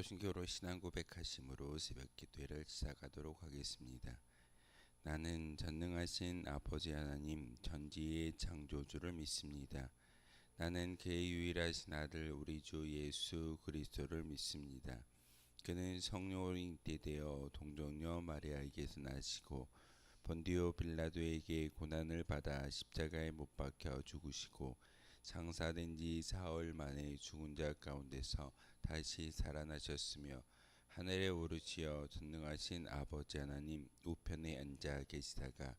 개신교로 신앙 고백하심으로 새벽 기도회를 시작하도록 하겠습니다. 나는 전능하신 아버지 하나님 전지의 창조주를 믿습니다. 나는 그의 유일하신 아들 우리 주 예수 그리스도를 믿습니다. 그는 성령으로 잉태되어 동정녀 마리아에게서 나시고 본디오 빌라도에게 고난을 받아 십자가에 못 박혀 죽으시고 장사된 지 사흘 만에 죽은 자 가운데서 다시 살아나셨으며 하늘에 오르시어 전능하신 아버지 하나님 우편에 앉아 계시다가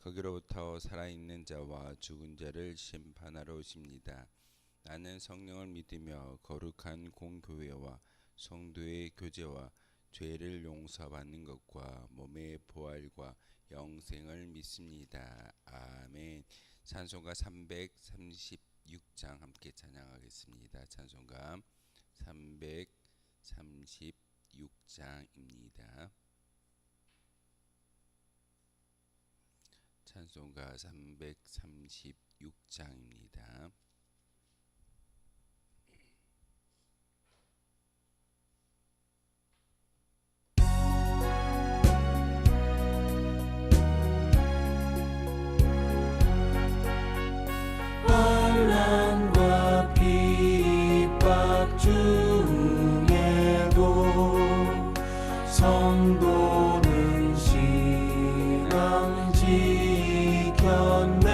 거기로부터 살아있는 자와 죽은 자를 심판하러 오십니다. 나는 성령을 믿으며 거룩한 공교회와 성도의 교제와 죄를 용서받는 것과 몸의 부활과 영생을 믿습니다. 아멘. 찬송가 336장 함께 찬양하겠습니다. 찬송가 336장입니다. 찬송가 336장입니다. 환난과 핍박 중에도 성도는 신앙 지켰네.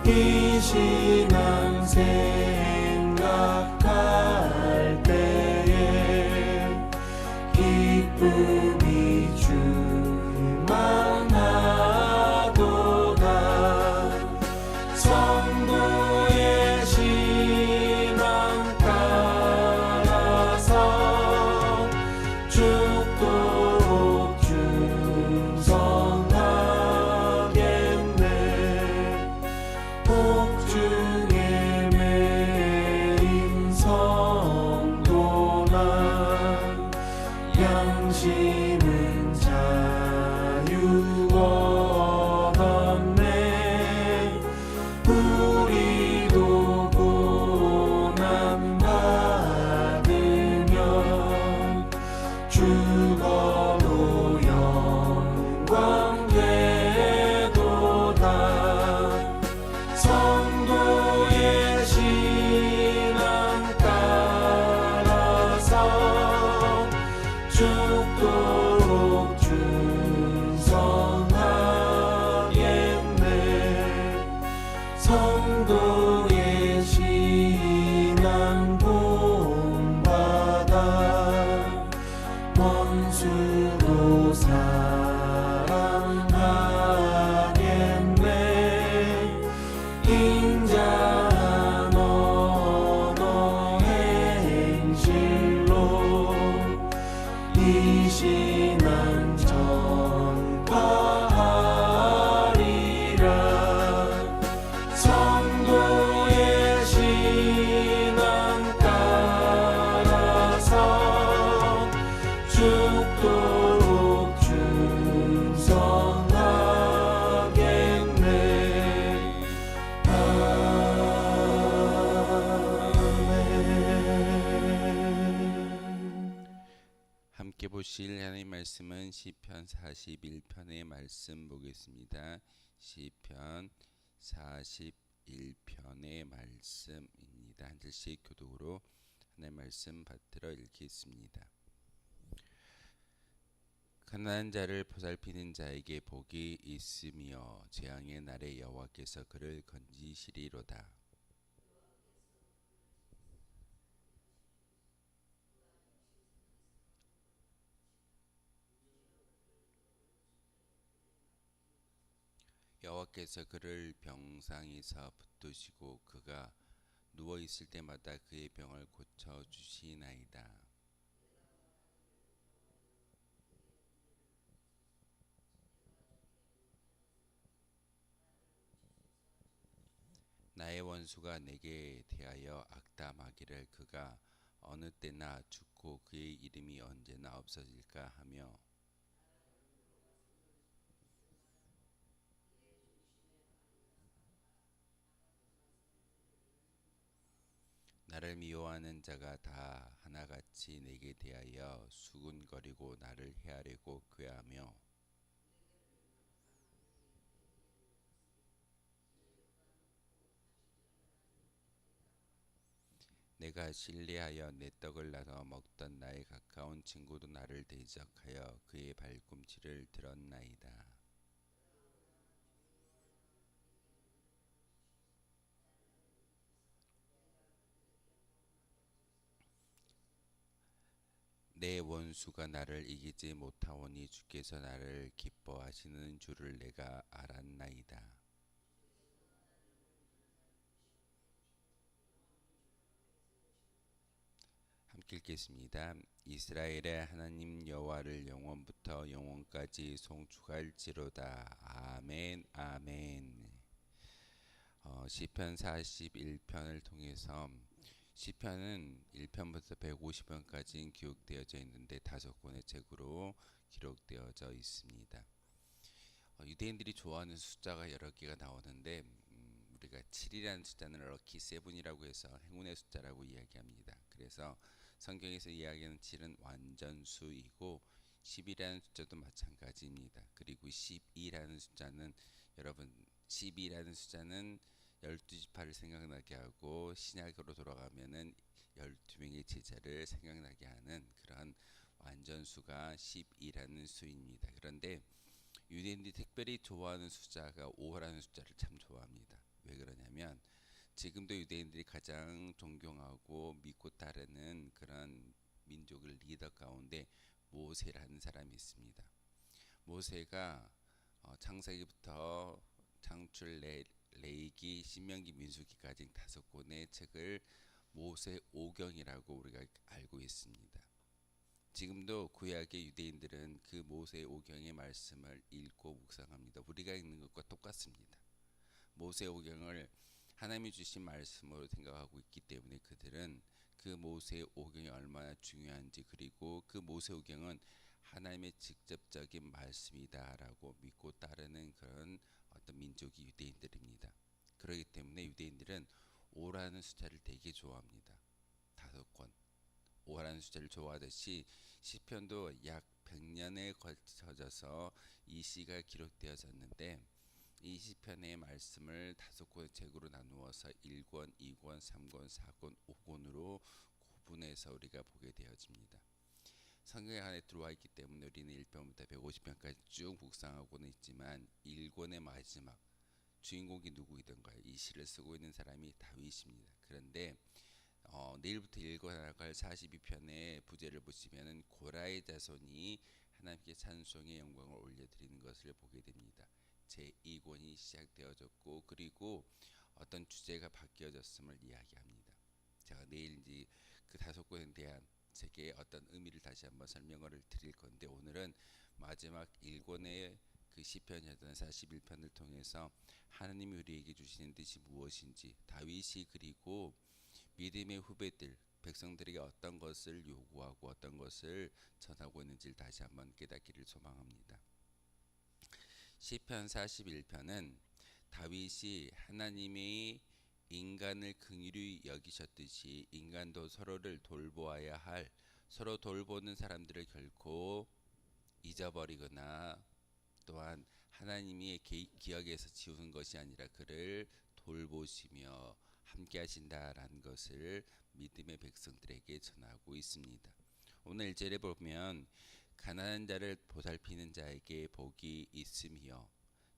이 신앙 생각할 때에 기쁨이 충만하도다. 성도의 신앙 따라서 죽도록 충성하겠네. 복중에 매인 성도나 양심은 자유 얻었네. 우리도 고난 받으면 죽어도 영광 되도다. 성도의 신앙 따라서 죽도록 충성하겠네. 성도의 신앙 본받아 원수도 사랑하겠네. 인자한 언어 행실로 이 신앙 전파하리라. 성도의 신앙 따라서 죽도록 충성하겠네. 아멘. 함께 보실 하나님 말씀은 시편 41편의 말씀 보겠습니다. 시편 41편의 말씀입니다. 한 절씩 교독으로 하나님 말씀 받들어 읽겠습니다. 가난한 자를 보살피는 자에게 복이 있으며 재앙의 날에 여호와께서 그를 건지시리로다. 여호와께서 그를 병상에서 붙드시고 그가 누워 있을 때마다 그의 병을 고쳐 주시나이다. 나의 원수가 내게 대하여 악담하기를 그가 어느 때나 죽고 그의 이름이 언제나 없어질까 하며 나를 미워하는 자가 다 하나같이 내게 대하여 수군거리고 나를 해하려고 꾀하며 내가 신뢰하여 내 떡을 나눠 먹던 나의 가까운 친구도 나를 대적하여 그의 발꿈치를 들었나이다. 내 원수가 나를 이기지 못하오니 주께서 나를 기뻐하시는 줄을 내가 알았나이다. 함께 읽겠습니다. 이스라엘의 하나님 여호와를 영원부터 영원까지 송축할지로다. 아멘 아멘. 시편 41편을 통해서 시편은 1편부터 150편까지 기록되어져 있는데 5권의 책으로 기록되어져 있습니다. 유대인들이 좋아하는 숫자가 여러 개가 나오는데 우리가 7이라는 숫자는 럭키 세븐이라고 해서 행운의 숫자라고 이야기합니다. 그래서 성경에서 이야기하는 7은 완전수이고 10이라는 숫자도 마찬가지입니다. 그리고 12라는 숫자는 여러분 12라는 숫자는 12지파를 생각나게 하고 신약으로 돌아가면은 12명의 제자를 생각나게 하는 그런 완전수가 12라는 수입니다. 그런데 유대인들이 특별히 좋아하는 숫자가 5라는 숫자를 참 좋아합니다. 왜 그러냐면 지금도 유대인들이 가장 존경하고 믿고 따르는 그런 민족을 리더 가운데 모세라는 사람이 있습니다. 모세가 창세기부터 창출, 레이기, 신명기, 민수기까지 5권의 책을 모세 오경이라고 우리가 알고 있습니다. 지금도 구약의 유대인들은 그 모세 오경의 말씀을 읽고 묵상합니다. 우리가 읽는 것과 똑같습니다. 모세 오경을 하나님이 주신 말씀으로 생각하고 있기 때문에 그들은 그 모세 오경이 얼마나 중요한지 그리고 그 모세 오경은 하나님의 직접적인 말씀이다라고 믿고 따르는 그런 어떤 민족이 유대인들입니다. 그렇기 때문에 유대인들은 5라는 숫자를 되게 좋아합니다. 5권 5라는 숫자를 좋아하듯이 시편도 약 100년에 걸쳐져서 이 시가 기록되어졌는데 이 시편의 말씀을 5권의 책으로 나누어서 1권, 2권, 3권, 4권, 5권으로 구분해서 우리가 보게 되어집니다. 성경 안에 들어와 있기 때문에 우리는 1편부터 150편까지 쭉 묵상하고는 있지만 1권의 마지막 주인공이 누구이던가요? 이 시를 쓰고 있는 사람이 다윗입니다. 그런데 내일부터 읽어나갈 42편의 부제를 보시면은 고라의 자손이 하나님께 찬송의 영광을 올려드리는 것을 보게 됩니다. 제2권이 시작되어졌고 그리고 어떤 주제가 바뀌어졌음을 이야기합니다. 제가 내일 이제 그 5권에 대한 책의 어떤 의미를 다시 한번 설명을 드릴 건데 오늘은 마지막 1권의 그 시편이었던 41편을 통해서 하나님이 우리에게 주시는 뜻이 무엇인지 다윗이 그리고 믿음의 후배들 백성들에게 어떤 것을 요구하고 어떤 것을 전하고 있는지를 다시 한번 깨닫기를 소망합니다. 시편 41편은 다윗이 하나님의 인간을 긍휼히 여기셨듯이 인간도 서로를 돌보아야 할 서로 돌보는 사람들을 결코 잊어버리거나 또한 하나님이 기억에서 지우는 것이 아니라 그를 돌보시며 함께 하신다라는 것을 믿음의 백성들에게 전하고 있습니다. 오늘 1절에 보면 가난한 자를 보살피는 자에게 복이 있으며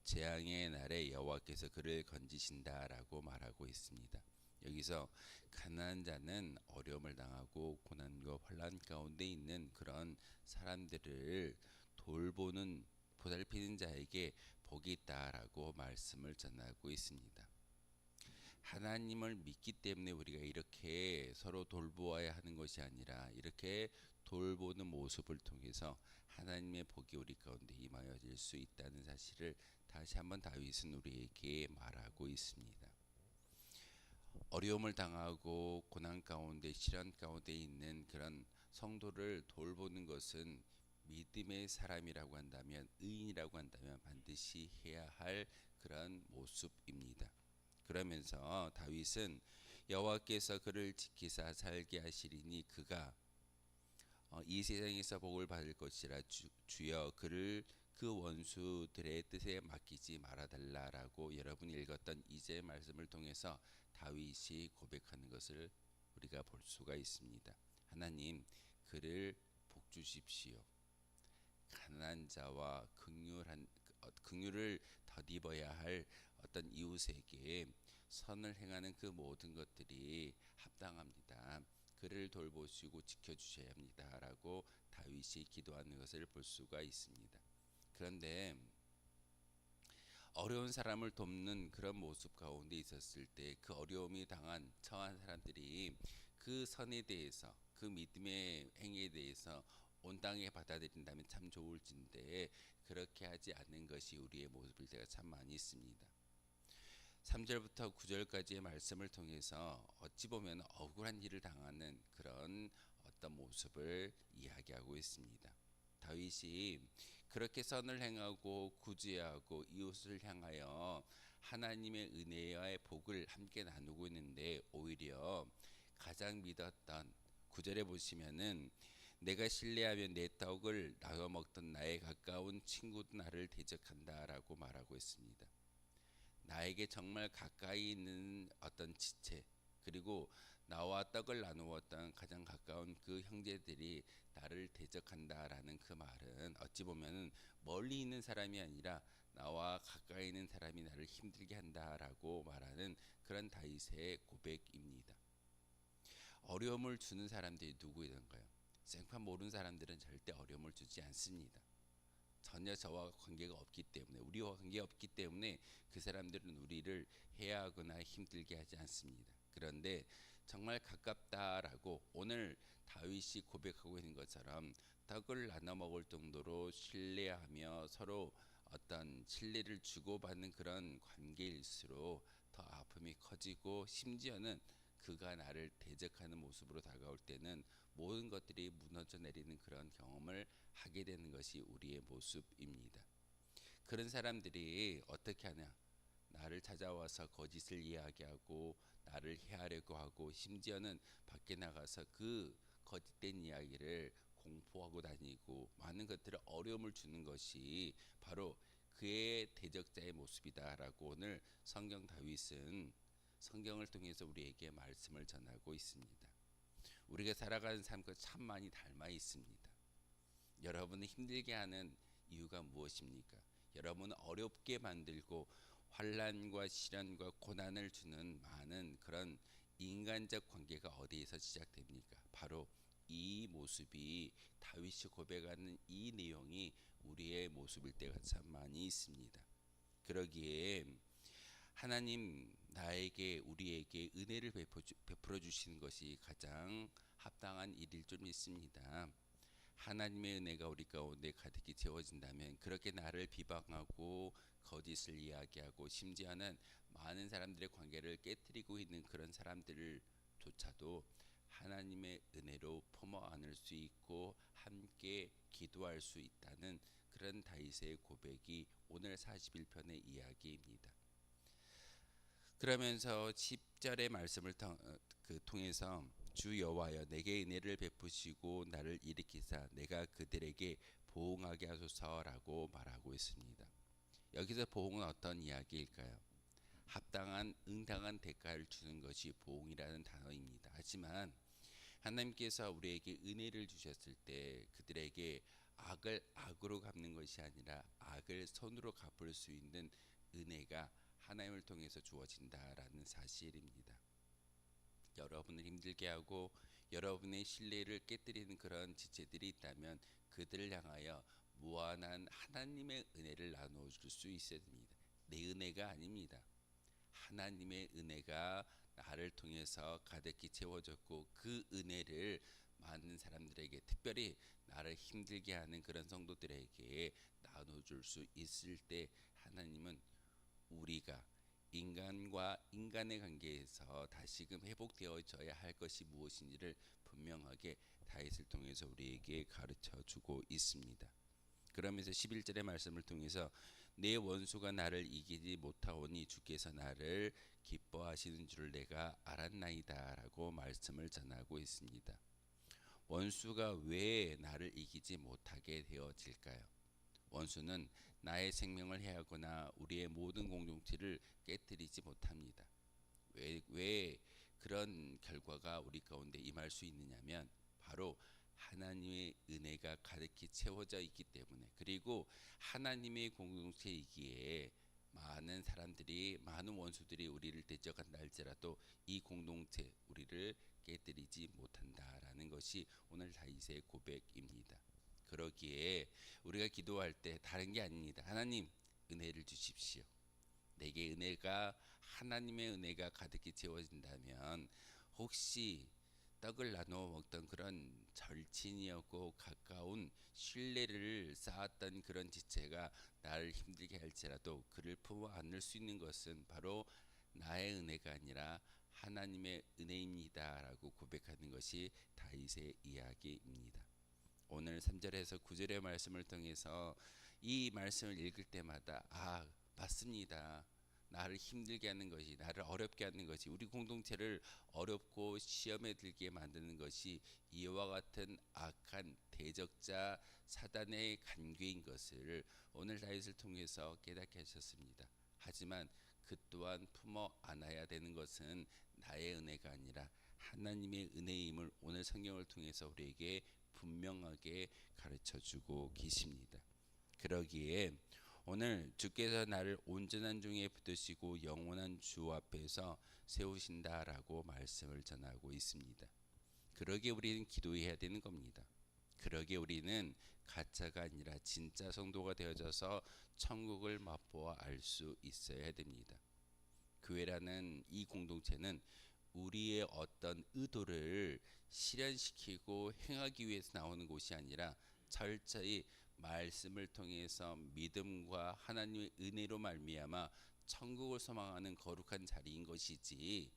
재앙의 날에 여호와께서 그를 건지신다라고 말하고 있습니다. 여기서 가난한 자는 어려움을 당하고 고난과 환난 가운데 있는 그런 사람들을 돌보는 보살피는 자에게 복이 있다라고 말씀을 전하고 있습니다. 하나님을 믿기 때문에 우리가 이렇게 서로 돌보아야 하는 것이 아니라 이렇게 돌보는 모습을 통해서 하나님의 복이 우리 가운데 임하여질 수 있다는 사실을 다시 한번 다윗은 우리에게 말하고 있습니다. 어려움을 당하고 고난 가운데 시련 가운데 있는 그런 성도를 돌보는 것은 믿음의 사람이라고 한다면 의인이라고 한다면 반드시 해야 할 그런 모습입니다. 그러면서 다윗은 여호와께서 그를 지키사 살게 하시리니 그가 이 세상에서 복을 받을 것이라. 주여 그를 그 원수들의 뜻에 맡기지 말아달라라고 여러분이 읽었던 이제의 말씀을 통해서 다윗이 고백하는 것을 우리가 볼 수가 있습니다. 하나님 그를 복 주십시오. 가난한 자와 긍휼을 덧입어야 할 어떤 이웃에게 선을 행하는 그 모든 것들이 합당합니다. 그를 돌보시고 지켜주셔야 합니다라고 다윗이 기도하는 것을 볼 수가 있습니다. 그런데 어려운 사람을 돕는 그런 모습 가운데 있었을 때 그 어려움이 처한 사람들이 그 선에 대해서 그 믿음의 행위에 대해서 온당하게 받아들인다면 참 좋을진데 그렇게 하지 않는 것이 우리의 모습일 때가 참 많이 있습니다. 3절부터 9절까지의 말씀을 통해서 어찌 보면 억울한 일을 당하는 그런 어떤 모습을 이야기하고 있습니다. 다윗이 그렇게 선을 행하고 구제하고 이웃을 향하여 하나님의 은혜와의 복을 함께 나누고 있는데 오히려 가장 믿었던 9절에 보시면은 내가 신뢰하며 내 떡을 나눠 먹던 나의 가까운 친구도 나를 대적한다라고 말하고 있습니다. 나에게 정말 가까이 있는 어떤 지체 그리고 나와 떡을 나누었던 가장 가까운 그 형제들이 나를 대적한다라는 그 말은 어찌 보면 멀리 있는 사람이 아니라 나와 가까이 있는 사람이 나를 힘들게 한다라고 말하는 그런 다윗의 고백입니다. 어려움을 주는 사람들이 누구이던가요? 생판 모르는 사람들은 절대 어려움을 주지 않습니다. 전혀 저와 관계가 없기 때문에 우리와 관계가 없기 때문에 그 사람들은 우리를 해하거나 힘들게 하지 않습니다. 그런데 정말 가깝다라고 오늘 다윗이 고백하고 있는 것처럼 떡을 나눠 먹을 정도로 신뢰하며 서로 어떤 신뢰를 주고받는 그런 관계일수록 더 아픔이 커지고 심지어는 그가 나를 대적하는 모습으로 다가올 때는 모든 것들이 무너져 내리는 그런 경험을 하게 되는 것이 우리의 모습입니다. 그런 사람들이 어떻게 하냐? 나를 찾아와서 거짓을 이야기하고 나를 해하려고 하고 심지어는 밖에 나가서 그 거짓된 이야기를 공포하고 다니고 많은 것들을 어려움을 주는 것이 바로 그의 대적자의 모습이다라고 오늘 성경 다윗은 성경을 통해서 우리에게 말씀을 전하고 있습니다. 우리가 살아가는 삶과 참 많이 닮아 있습니다. 여러분을 힘들게 하는 이유가 무엇입니까? 여러분을 어렵게 만들고 환난과 시련과 고난을 주는 많은 그런 인간적 관계가 어디에서 시작됩니까? 바로 이 모습이 다윗이 고백하는 이 내용이 우리의 모습일 때가 참 많이 있습니다. 그러기에 하나님 나에게 우리에게 은혜를 베풀어 주시는 것이 가장 합당한 일일 줄 믿습니다. 하나님의 은혜가 우리 가운데 가득히 채워진다면 그렇게 나를 비방하고 거짓을 이야기하고 심지어는 많은 사람들의 관계를 깨뜨리고 있는 그런 사람들조차도 하나님의 은혜로 품어 안을 수 있고 함께 기도할 수 있다는 그런 다윗의 고백이 오늘 41편의 이야기입니다. 그러면서 10절의 말씀을 통해서 주 여호와여 내게 은혜를 베푸시고 나를 일으키사 내가 그들에게 보응하게 하소서라고 말하고 있습니다. 여기서 보응은 어떤 이야기일까요? 합당한 응당한 대가를 주는 것이 보응이라는 단어입니다. 하지만 하나님께서 우리에게 은혜를 주셨을 때 그들에게 악을 악으로 갚는 것이 아니라 악을 선으로 갚을 수 있는 은혜가 하나님을 통해서 주어진다라는 사실입니다. 여러분을 힘들게 하고 여러분의 신뢰를 깨뜨리는 그런 지체들이 있다면 그들을 향하여 무한한 하나님의 은혜를 나누어 줄 수 있어야 됩니다. 내 은혜가 아닙니다. 하나님의 은혜가 나를 통해서 가득히 채워졌고 그 은혜를 많은 사람들에게 특별히 나를 힘들게 하는 그런 성도들에게 나눠줄 수 있을 때 하나님은 우리가 인간과 인간의 관계에서 다시금 회복되어져야 할 것이 무엇인지를 분명하게 다윗을 통해서 우리에게 가르쳐 주고 있습니다. 그러면서 11절의 말씀을 통해서 내 원수가 나를 이기지 못하오니 주께서 나를 기뻐하시는 줄 내가 알았나이다라고 말씀을 전하고 있습니다. 원수가 왜 나를 이기지 못하게 되어질까요? 원수는 나의 생명을 해하거나 우리의 모든 공동체를 깨뜨리지 못합니다. 왜 그런 결과가 우리 가운데 임할 수 있느냐면 바로 하나님의 은혜가 가득히 채워져 있기 때문에, 그리고 하나님의 공동체이기에 많은 사람들이, 많은 원수들이 우리를 대적한다 할지라도 이 공동체 우리를 깨뜨리지 못한다라는 것이 오늘 다윗의 고백입니다. 그러기에 우리가 기도할 때 다른 게 아닙니다. 하나님 은혜를 주십시오. 내게 은혜가, 하나님의 은혜가 가득히 채워진다면 혹시 떡을 나누어 먹던 그런 절친이었고 가까운 신뢰를 쌓았던 그런 지체가 나를 힘들게 할지라도 그를 품어 안을 수 있는 것은 바로 나의 은혜가 아니라 하나님의 은혜입니다라고 고백하는 것이 다윗의 이야기입니다. 오늘 3절에서 9절의 말씀을 통해서 이 말씀을 읽을 때마다 맞습니다. 나를 힘들게 하는 것이, 나를 어렵게 하는 것이, 우리 공동체를 어렵고 시험에 들게 만드는 것이 이와 같은 악한 대적자 사단의 간괴인 것을 오늘 다윗을 통해서 깨닫게 하셨습니다. 하지만 그 또한 품어 안아야 되는 것은 나의 은혜가 아니라 하나님의 은혜임을 오늘 성경을 통해서 우리에게 분명하게 가르쳐주고 계십니다. 그러기에 오늘 주께서 나를 온전한 종에 붙드시고 영원한 주 앞에서 세우신다라고 말씀을 전하고 있습니다. 그러기에 우리는 기도해야 되는 겁니다. 그러기에 우리는 가짜가 아니라 진짜 성도가 되어져서 천국을 맛보아 알 수 있어야 됩니다. 교회라는 이 공동체는 우리의 어떤 의도를 실현시키고 행하기 위해서 나오는 곳이 아니라 철저히 말씀을 통해서 믿음과 하나님의 은혜로 말미암아 천국을 소망하는 거룩한 자리인 것이지,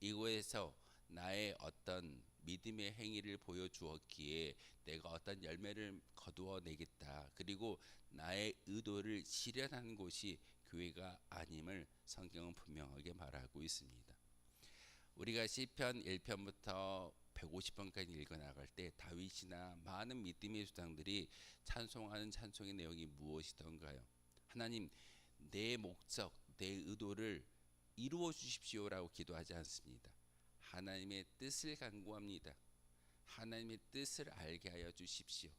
이곳에서 나의 어떤 믿음의 행위를 보여주었기에 내가 어떤 열매를 거두어 내겠다, 그리고 나의 의도를 실현하는 곳이 교회가 아님을 성경은 분명하게 말하고 있습니다. 우리가 시편 1편부터 150편까지 읽어 나갈 때 다윗이나 많은 믿음의 수장들이 찬송하는 찬송의 내용이 무엇이던가요? 하나님, 내 목적, 내 의도를 이루어 주십시오라고 기도하지 않습니다. 하나님의 뜻을 간구합니다. 하나님의 뜻을 알게 하여 주십시오.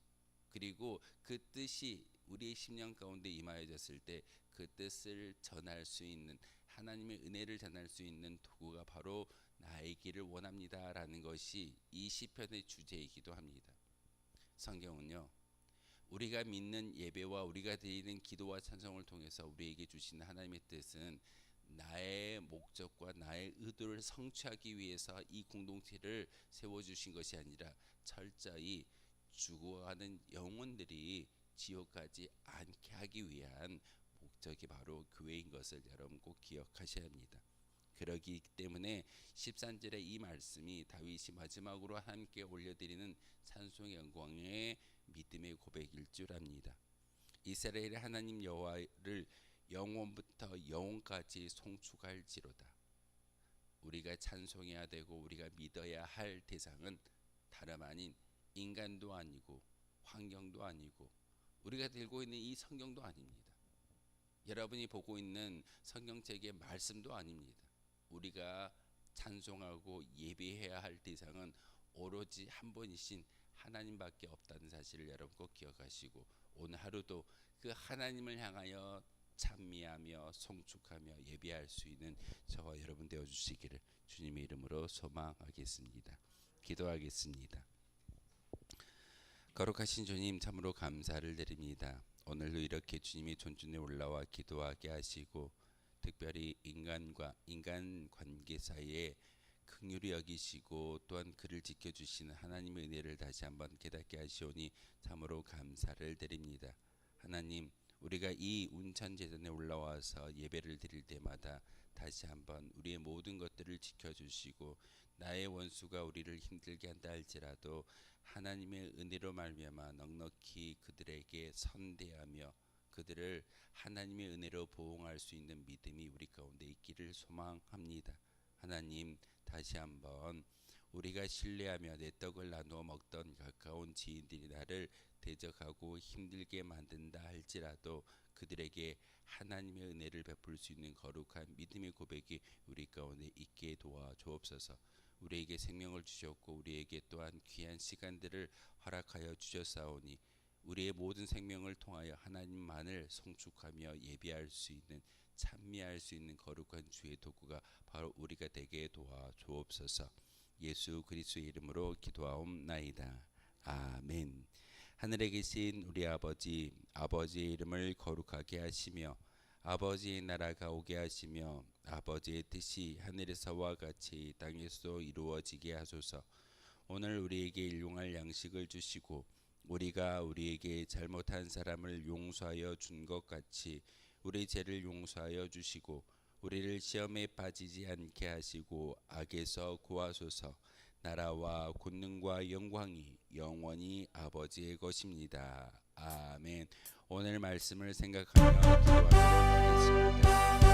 그리고 그 뜻이 우리의 심령 가운데 임하여졌을 때 그 뜻을 전할 수 있는, 하나님의 은혜를 전할 수 있는 도구가 바로 나이기를 원합니다라는 것이 이 시편의 주제이기도 합니다. 성경은요, 우리가 믿는 예배와 우리가 드리는 기도와 찬송을 통해서 우리에게 주시는 하나님의 뜻은 나의 목적과 나의 의도를 성취하기 위해서 이 공동체를 세워주신 것이 아니라 철저히 죽어가는 영혼들이 지옥 가지 않게 하기 위한 목적이 바로 교회인 것을 여러분 꼭 기억하셔야 합니다. 그러기 때문에 13절의 이 말씀이 다윗이 마지막으로 함께 올려드리는 찬송의 영광의 믿음의 고백일 줄 압니다. 이스라엘의 하나님 여호와를 영원부터 영원까지 송축할지로다. 우리가 찬송해야 되고 우리가 믿어야 할 대상은 다름 아닌 인간도 아니고 환경도 아니고 우리가 들고 있는 이 성경도 아닙니다. 여러분이 보고 있는 성경책의 말씀도 아닙니다. 우리가 찬송하고 예배해야 할 대상은 오로지 한 분이신 하나님밖에 없다는 사실을 여러분 꼭 기억하시고 오늘 하루도 그 하나님을 향하여 찬미하며 송축하며 예배할 수 있는 저와 여러분 되어 주시기를 주님의 이름으로 소망하겠습니다. 기도하겠습니다. 거룩하신 주님, 참으로 감사를 드립니다. 오늘도 이렇게 주님의 존중에 올라와 기도하게 하시고 특별히 인간과 인간 관계 사이에 긍휼히 여기시고 또한 그를 지켜주시는 하나님의 은혜를 다시 한번 깨닫게 하시오니 참으로 감사를 드립니다. 하나님, 우리가 이 운천제단에 올라와서 예배를 드릴 때마다 다시 한번 우리의 모든 것들을 지켜주시고 나의 원수가 우리를 힘들게 한다 할지라도 하나님의 은혜로 말미암아 넉넉히 그들에게 선대하며 그들을 하나님의 은혜로 보응할 수 있는 믿음이 우리 가운데 있기를 소망합니다. 하나님, 다시 한번 우리가 신뢰하며 내 떡을 나누어 먹던 가까운 지인들이 나를 대적하고 힘들게 만든다 할지라도 그들에게 하나님의 은혜를 베풀 수 있는 거룩한 믿음의 고백이 우리 가운데 있게 도와 주옵소서. 우리에게 생명을 주셨고 우리에게 또한 귀한 시간들을 허락하여 주셨사오니 우리의 모든 생명을 통하여 하나님만을 송축하며 예배할 수 있는, 찬미할 수 있는 거룩한 주의 도구가 바로 우리가 되게 도와 주옵소서. 예수 그리스도의 이름으로 기도하옵나이다. 아멘. 하늘에 계신 우리 아버지, 아버지의 이름을 거룩하게 하시며 아버지의 나라가 오게 하시며 아버지의 뜻이 하늘에서와 같이 땅에서도 이루어지게 하소서. 오늘 우리에게 일용할 양식을 주시고 우리가 우리에게 잘못한 사람을 용서하여 준 것 같이 우리 죄를 용서하여 주시고 우리를 시험에 빠지지 않게 하시고 악에서 구하소서. 나라와 권능과 영광이 영원히 아버지의 것입니다. 아멘. 오늘 말씀을 생각하며 기도하도록 하겠습니다.